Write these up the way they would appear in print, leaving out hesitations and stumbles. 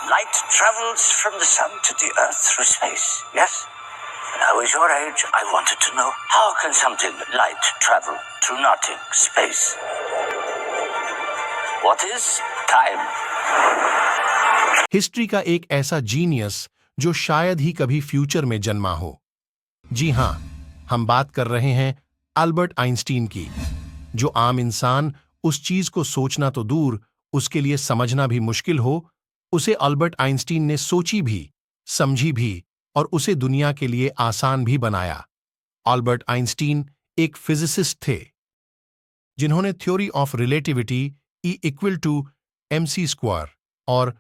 Light travels from the sun to the earth through space, yes? When I was your age, I wanted to know, how can something light travel through nothing, space? What is time? History का एक ऐसा genius जो शायद ही कभी future में जन्मा हो। जी हां, हम बात कर रहे हैं अल्बर्ट आइंस्टीन की, जो आम इंसान उस चीज को सोचना तो दूर, उसके लिए समझना भी मुश्किल हो, उसे अल्बर्ट आइंस्टीन ने सोची भी, समझी भी और उसे दुनिया के लिए आसान भी बनाया। अल्बर्ट आइंस्टीन एक फिजिसिस्ट थे जिन्होंने थ्योरी ऑफ रिलेटिविटी E=mc² और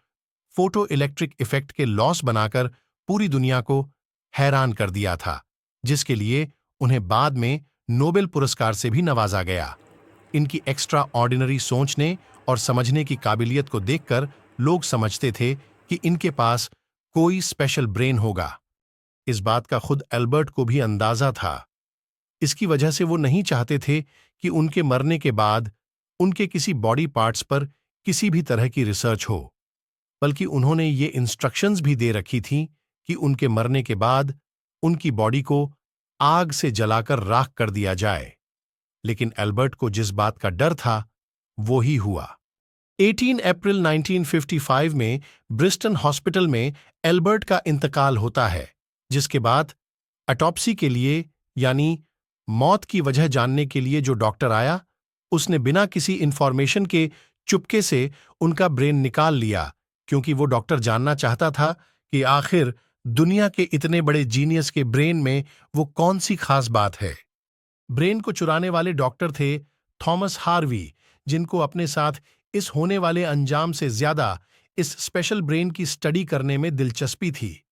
फोटो इलेक्ट्रिक इफेक्ट के लॉस बनाकर पूरी दुनिया को हैरान कर दिया था, जिसके लिए उन्हें बाद में नोबेल पुरस्कार से भी नवाजा गया। इनकी एक्स्ट्रा ऑर्डिनरी सोचने और समझने की काबिलियत को देखकर लोग समझते थे कि इनके पास कोई स्पेशल ब्रेन होगा। इस बात का खुद एल्बर्ट को भी अंदाजा था। इसकी वजह से वो नहीं चाहते थे कि उनके मरने के बाद उनके किसी बॉडी पार्ट्स पर किसी भी तरह की रिसर्च हो, बल्कि उन्होंने ये इंस्ट्रक्शंस भी दे रखी थीं कि उनके मरने के बाद उनकी बॉडी को आग से जलाकर राख कर दिया जाए। लेकिन एल्बर्ट को जिस बात का डर था वो ही हुआ। 18 अप्रैल 1955 में ब्रिस्टन हॉस्पिटल में एल्बर्ट का इंतकाल होता है, जिसके बाद ऑटोप्सी के लिए यानी मौत की वजह जानने के लिए जो डॉक्टर आया, उसने बिना किसी इंफॉर्मेशन के चुपके से उनका ब्रेन निकाल लिया, क्योंकि वो डॉक्टर जानना चाहता था कि आखिर दुनिया के इतने बड़े जीनियस के ब्रेन में वो कौन सी खास बात है। ब्रेन को चुराने वाले डॉक्टर थे थॉमस हार्वी, जिनको अपने साथ इस होने वाले अंजाम से ज्यादा इस स्पेशल ब्रेन की स्टडी करने में दिलचस्पी थी।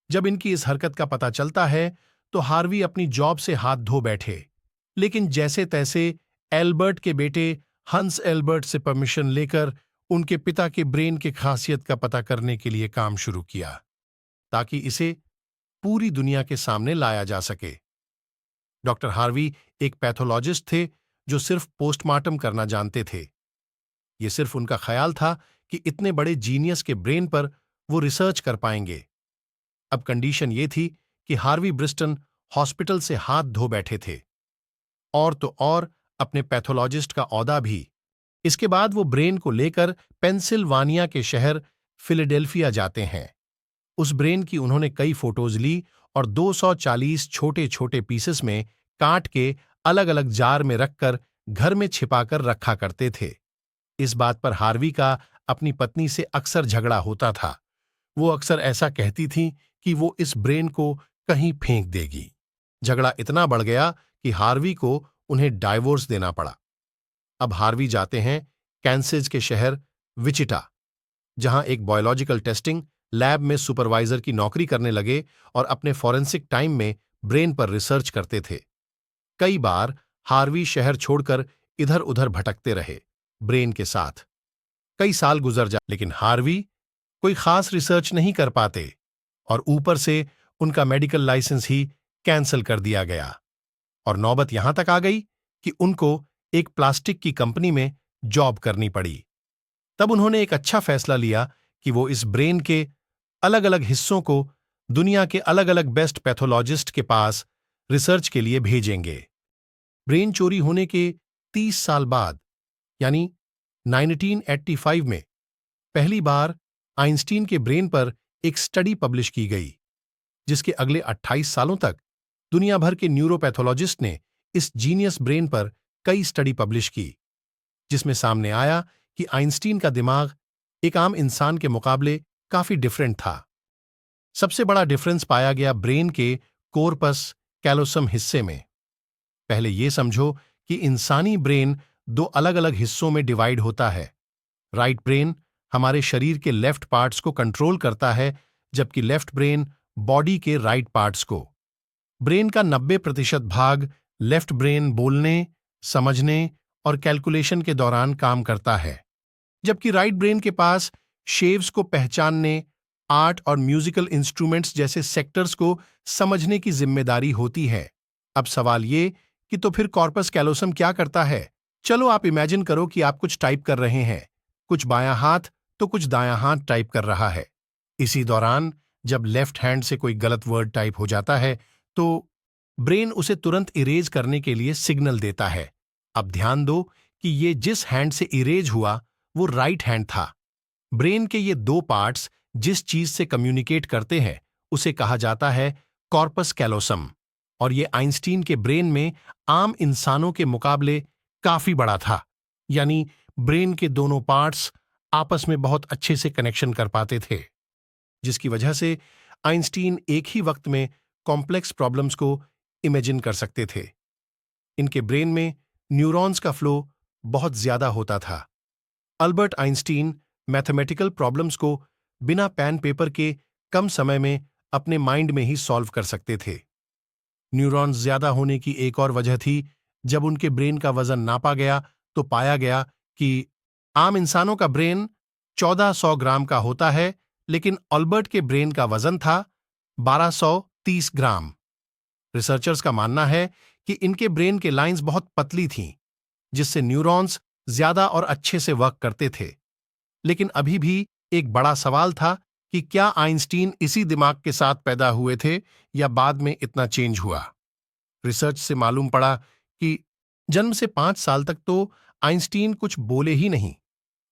जब इनकी इस हरकत का पता चलता है तो हार्वी अपनी जॉब से हाथ धो बैठे, लेकिन जैसे तैसे एल्बर्ट के बेटे हंस एल्बर्ट से परमिशन लेकर उनके पिता के ब्रेन की खासियत का पता करने के लिए काम शुरू किया, ताकि इसे पूरी दुनिया के सामने लाया जा सके। डॉक्टर हार्वी एक पैथोलॉजिस्ट थे जो सिर्फ पोस्टमार्टम करना जानते थे। यह सिर्फ उनका ख्याल था कि इतने बड़े जीनियस के ब्रेन पर वो रिसर्च कर पाएंगे। अब कंडीशन ये थी कि हार्वी ब्रिस्टन हॉस्पिटल से हाथ धो बैठे थे, और तो और अपने पैथोलॉजिस्ट का औहदा भी। इसके बाद वो ब्रेन को लेकर पेंसिल्वानिया के शहर फिलाडेल्फिया जाते हैं। उस ब्रेन की उन्होंने कई फोटोज ली और 240 छोटे छोटे पीसेस में काट के अलग अलग जार में रखकर घर में छिपाकर रखा करते थे। इस बात पर हार्वी का अपनी पत्नी से अक्सर झगड़ा होता था। वो अक्सर ऐसा कहती थी कि वो इस ब्रेन को कहीं फेंक देगी। झगड़ा इतना बढ़ गया कि हार्वी को उन्हें डाइवोर्स देना पड़ा। अब हार्वी जाते हैं कैंसेज के शहर विचिटा, जहां एक बायोलॉजिकल टेस्टिंग लैब में सुपरवाइजर की नौकरी करने लगे और अपने फॉरेंसिक टाइम में ब्रेन पर रिसर्च करते थे। कई बार हार्वी शहर छोड़कर इधर उधर भटकते रहे ब्रेन के साथ। कई साल गुजर जाए, लेकिन हार्वी कोई खास रिसर्च नहीं कर पाते, और ऊपर से उनका मेडिकल लाइसेंस ही कैंसिल कर दिया गया। और नौबत यहां तक आ गई कि उनको एक प्लास्टिक की कंपनी में जॉब करनी पड़ी। तब उन्होंने एक अच्छा फैसला लिया कि वो इस ब्रेन के अलग अलग हिस्सों को दुनिया के अलग अलग बेस्ट पैथोलॉजिस्ट के पास रिसर्च के लिए भेजेंगे। ब्रेन चोरी होने के 30 साल बाद यानी 1985 में पहली बार आइंस्टीन के ब्रेन पर एक स्टडी पब्लिश की गई, जिसके अगले 28 सालों तक दुनिया भर के न्यूरोपैथोलॉजिस्ट ने इस जीनियस ब्रेन पर कई स्टडी पब्लिश की, जिसमें सामने आया कि आइंस्टीन का दिमाग एक आम इंसान के मुकाबले काफी डिफरेंट था। सबसे बड़ा डिफरेंस पाया गया ब्रेन के कोर्पस कैलोसम हिस्से में। पहले यह समझो कि इंसानी ब्रेन दो अलग अलग हिस्सों में डिवाइड होता है। राइट ब्रेन हमारे शरीर के लेफ्ट पार्ट्स को कंट्रोल करता है, जबकि लेफ्ट ब्रेन बॉडी के राइट पार्ट्स को। ब्रेन का 90% भाग लेफ्ट ब्रेन बोलने, समझने और कैलकुलेशन के दौरान काम करता है, जबकि राइट ब्रेन के पास शेव्स को पहचानने, आर्ट और म्यूजिकल इंस्ट्रूमेंट्स जैसे सेक्टर्स को समझने की जिम्मेदारी होती है। अब सवाल ये कि तो फिर कॉर्पस कैलोसम क्या करता है? चलो आप इमेजिन करो कि आप कुछ टाइप कर रहे हैं, कुछ बायां हाथ तो कुछ दायां हाथ टाइप कर रहा है। इसी दौरान जब लेफ्ट हैंड से कोई गलत वर्ड टाइप हो जाता है तो ब्रेन उसे तुरंत इरेज करने के लिए सिग्नल देता है। अब ध्यान दो कि ये जिस हैंड से इरेज हुआ वो राइट हैंड था। ब्रेन के ये दो पार्ट्स जिस चीज से कम्युनिकेट करते हैं उसे कहा जाता है कॉर्पस कैलोसम, और ये आइंस्टीन के ब्रेन में आम इंसानों के मुकाबले काफी बड़ा था। यानी ब्रेन के दोनों पार्ट्स आपस में बहुत अच्छे से कनेक्शन कर पाते थे, जिसकी वजह से आइंस्टीन एक ही वक्त में कॉम्प्लेक्स प्रॉब्लम्स को इमेजिन कर सकते थे। इनके ब्रेन में न्यूरॉन्स का फ्लो बहुत ज्यादा होता था। अल्बर्ट आइंस्टीन मैथमेटिकल प्रॉब्लम्स को बिना पेन पेपर के कम समय में अपने माइंड में ही सॉल्व कर सकते थे। न्यूरॉन्स ज्यादा होने की एक और वजह थी, जब उनके ब्रेन का वजन नापा गया तो पाया गया कि आम इंसानों का ब्रेन 1400 ग्राम का होता है, लेकिन अल्बर्ट के ब्रेन का वजन था 1230 ग्राम। रिसर्चर्स का मानना है कि इनके ब्रेन के लाइंस बहुत पतली थीं, जिससे न्यूरॉन्स ज्यादा और अच्छे से वर्क करते थे। लेकिन अभी भी एक बड़ा सवाल था कि क्या आइंस्टीन इसी दिमाग के साथ पैदा हुए थे या बाद में इतना चेंज हुआ। रिसर्च से मालूम पड़ा कि जन्म से 5 साल तक तो आइंस्टीन कुछ बोले ही नहीं।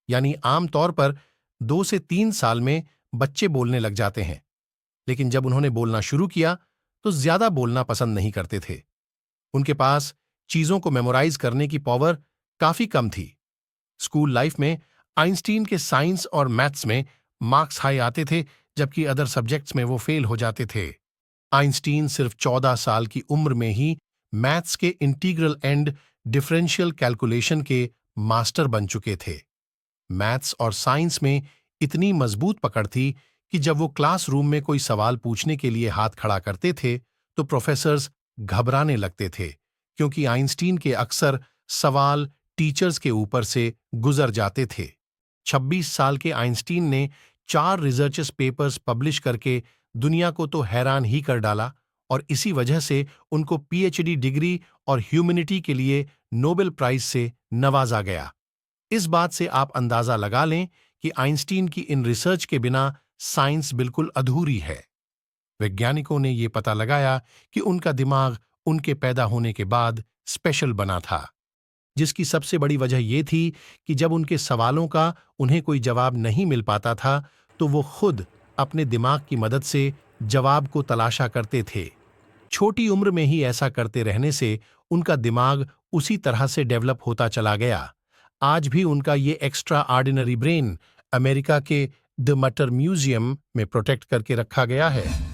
यानी आमतौर पर 2 से 3 साल में बच्चे बोलने लग जाते हैं, लेकिन जब उन्होंने बोलना शुरू किया तो ज्यादा बोलना पसंद नहीं करते थे। उनके पास चीजों को मेमोराइज करने की पावर काफी कम थी। स्कूल लाइफ में आइंस्टीन के साइंस और मैथ्स में मार्क्स हाई आते थे, जबकि अदर सब्जेक्ट्स में वो फेल हो जाते थे। आइंस्टीन सिर्फ 14 साल की उम्र में ही मैथ्स के इंटीग्रल एंड डिफरेंशियल कैलकुलेशन के मास्टर बन चुके थे। मैथ्स और साइंस में इतनी मजबूत पकड़ थी कि जब वो क्लासरूम में कोई सवाल पूछने के लिए हाथ खड़ा करते थे तो प्रोफेसर्स घबराने लगते थे, क्योंकि आइंस्टीन के अक्सर सवाल टीचर्स के ऊपर से गुजर जाते थे। 26 साल के आइंस्टीन ने 4 रिसर्च पेपर्स पब्लिश करके दुनिया को तो हैरान ही कर डाला, और इसी वजह से उनको पीएचडी डिग्री और ह्यूमैनिटी के लिए नोबेल प्राइज से नवाजा गया। इस बात से आप अंदाजा लगा लें कि आइंस्टीन की इन रिसर्च के बिना साइंस बिल्कुल अधूरी है। वैज्ञानिकों ने यह पता लगाया कि उनका दिमाग उनके पैदा होने के बाद स्पेशल बना था, जिसकी सबसे बड़ी वजह यह थी कि जब उनके सवालों का उन्हें कोई जवाब नहीं मिल पाता था तो वो खुद अपने दिमाग की मदद से जवाब को तलाशा करते थे। छोटी उम्र में ही ऐसा करते रहने से उनका दिमाग उसी तरह से डेवलप होता चला गया। आज भी उनका ये एक्स्ट्रा ऑर्डिनरी ब्रेन अमेरिका के द मटर म्यूजियम में प्रोटेक्ट करके रखा गया है।